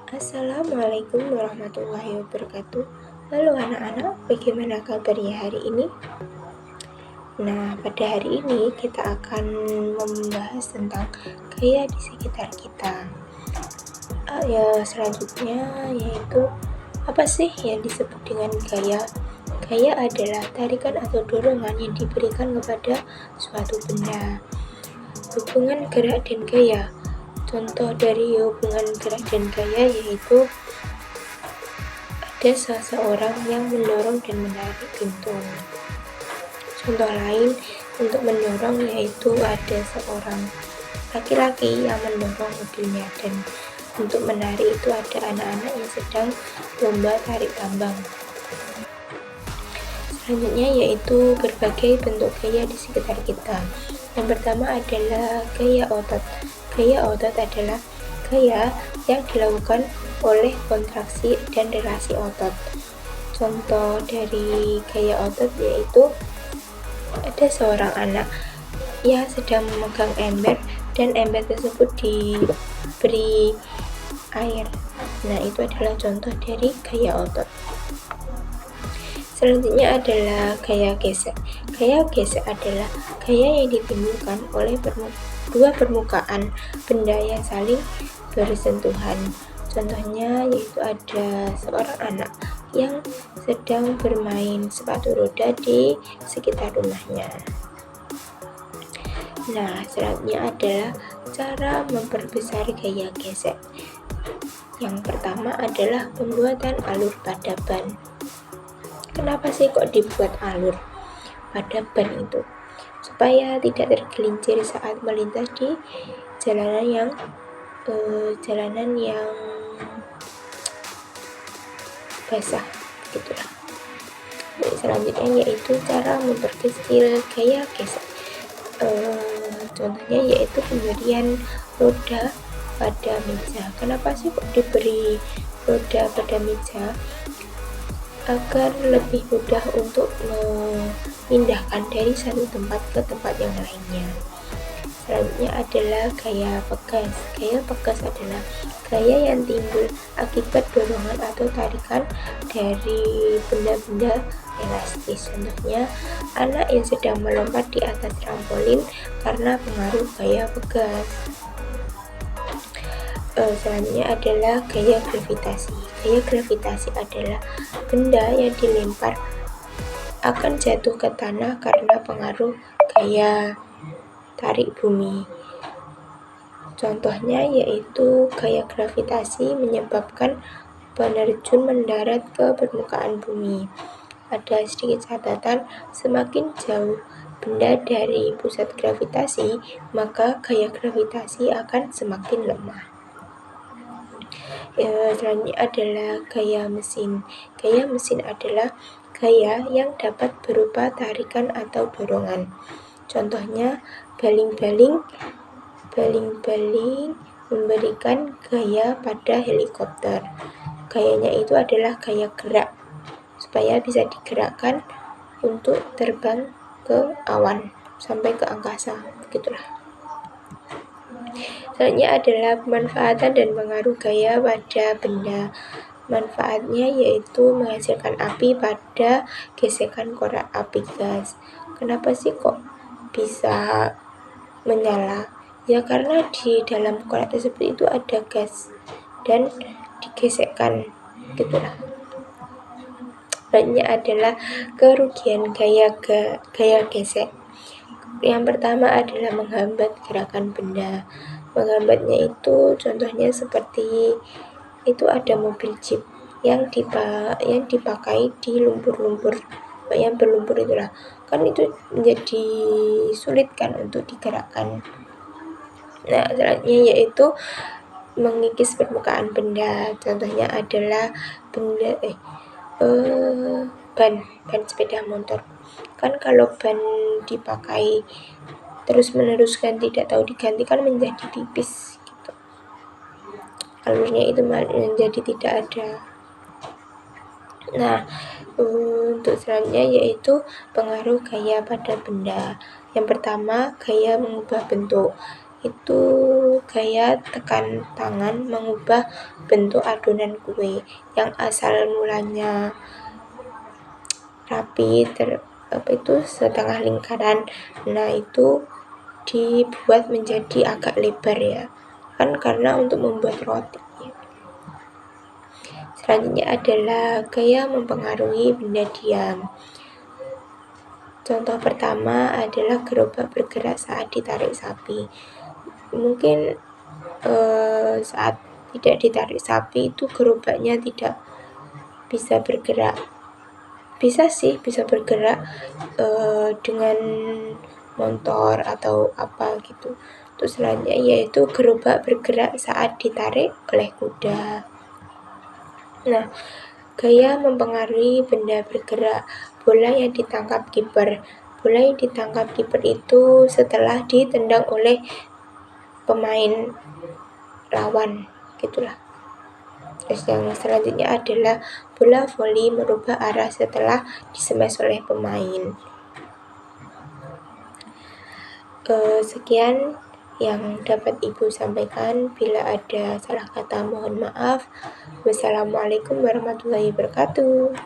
Assalamualaikum warahmatullahi wabarakatuh. Halo anak-anak, bagaimana kabarnya hari ini? Nah, pada hari ini kita akan membahas tentang gaya di sekitar kita. Selanjutnya yaitu apa sih yang disebut dengan gaya? Gaya adalah tarikan atau dorongan yang diberikan kepada suatu benda. Hubungan gerak dan gaya. Contoh dari hubungan gerak dan gaya yaitu ada seseorang yang mendorong dan menarik pintu. Contoh lain untuk mendorong yaitu ada seorang laki-laki yang mendorong mobilnya, dan untuk menarik itu ada anak-anak yang sedang lomba tarik tambang. Selanjutnya yaitu berbagai bentuk gaya di sekitar kita. Yang pertama adalah gaya otot. Gaya otot adalah gaya yang dilakukan oleh kontraksi dan relasi otot. Contoh dari gaya otot yaitu ada seorang anak yang sedang memegang ember dan ember tersebut diberi air. Nah, itu adalah contoh dari gaya otot. Selanjutnya adalah gaya gesek. Gaya gesek adalah gaya yang ditimbulkan oleh dua permukaan benda yang saling bersentuhan. Contohnya yaitu ada seorang anak yang sedang bermain sepatu roda di sekitar rumahnya. Nah, selanjutnya adalah cara memperbesar gaya gesek. Yang pertama adalah pembuatan alur pada ban. Kenapa sih kok dibuat alur pada ban itu? Supaya tidak tergelincir saat melintas di jalanan yang basah, gitulah. Selanjutnya yaitu cara memperkecil gaya gesek. Contohnya yaitu pemberian roda pada meja. Kenapa sih kok diberi roda pada meja? Agar lebih mudah untuk memindahkan dari satu tempat ke tempat yang lainnya. Selanjutnya adalah gaya pegas. Gaya pegas adalah gaya yang timbul akibat dorongan atau tarikan dari benda-benda elastis. Contohnya anak yang sedang melompat di atas trampolin karena pengaruh gaya pegas. Selanjutnya adalah gaya gravitasi. Gaya gravitasi adalah benda yang dilempar akan jatuh ke tanah karena pengaruh gaya tarik bumi. Contohnya yaitu gaya gravitasi menyebabkan penerjun mendarat ke permukaan bumi. Ada sedikit catatan, semakin jauh benda dari pusat gravitasi, maka gaya gravitasi akan semakin lemah. Selanjutnya adalah gaya mesin. Gaya mesin adalah gaya yang dapat berupa tarikan atau dorongan. Contohnya baling-baling memberikan gaya pada helikopter. Gayanya itu adalah gaya gerak, supaya bisa digerakkan untuk terbang ke awan sampai ke angkasa, begitulah. Selanjutnya adalah pemanfaatan dan pengaruh gaya pada benda. Manfaatnya yaitu menghasilkan api pada gesekan korek api gas. Kenapa sih kok bisa menyala? Ya karena di dalam korek tersebut itu ada gas dan digesekkan, gitulah. Selanjutnya adalah kerugian gaya gesek. Yang pertama adalah menghambat gerakan benda. Menghambatnya itu contohnya seperti itu ada mobil jeep yang dipakai di lumpur-lumpur yang berlumpur itulah, kan itu menjadi sulit kan untuk digerakkan. Nah, selanjutnya yaitu mengikis permukaan benda. Contohnya adalah ban sepeda motor. Kan kalau ban dipakai terus-menerus kan tidak tahu diganti kan menjadi tipis gitu. Alurnya itu menjadi tidak ada. Nah, untuk selanjutnya yaitu pengaruh gaya pada benda. Yang pertama, gaya mengubah bentuk. Itu gaya tekan tangan mengubah bentuk adonan kue yang asal mulanya rapi setengah lingkaran. Nah, itu dibuat menjadi agak lebar ya, kan karena untuk membuat roti. Selanjutnya adalah gaya mempengaruhi benda diam. Contoh pertama adalah gerobak bergerak saat ditarik sapi. Mungkin saat tidak ditarik sapi itu gerobaknya tidak bisa bergerak. Bisa bergerak dengan motor atau apa gitu. Terus selanjutnya yaitu gerobak bergerak saat ditarik oleh kuda. Nah, gaya mempengaruhi benda bergerak. Bola yang ditangkap kiper. Bola yang ditangkap kiper itu setelah ditendang oleh pemain lawan, gitulah. Terus yang selanjutnya adalah bola voli merubah arah setelah dismash oleh pemain. Sekian yang dapat Ibu sampaikan. Bila ada salah kata mohon maaf. Wassalamualaikum warahmatullahi wabarakatuh.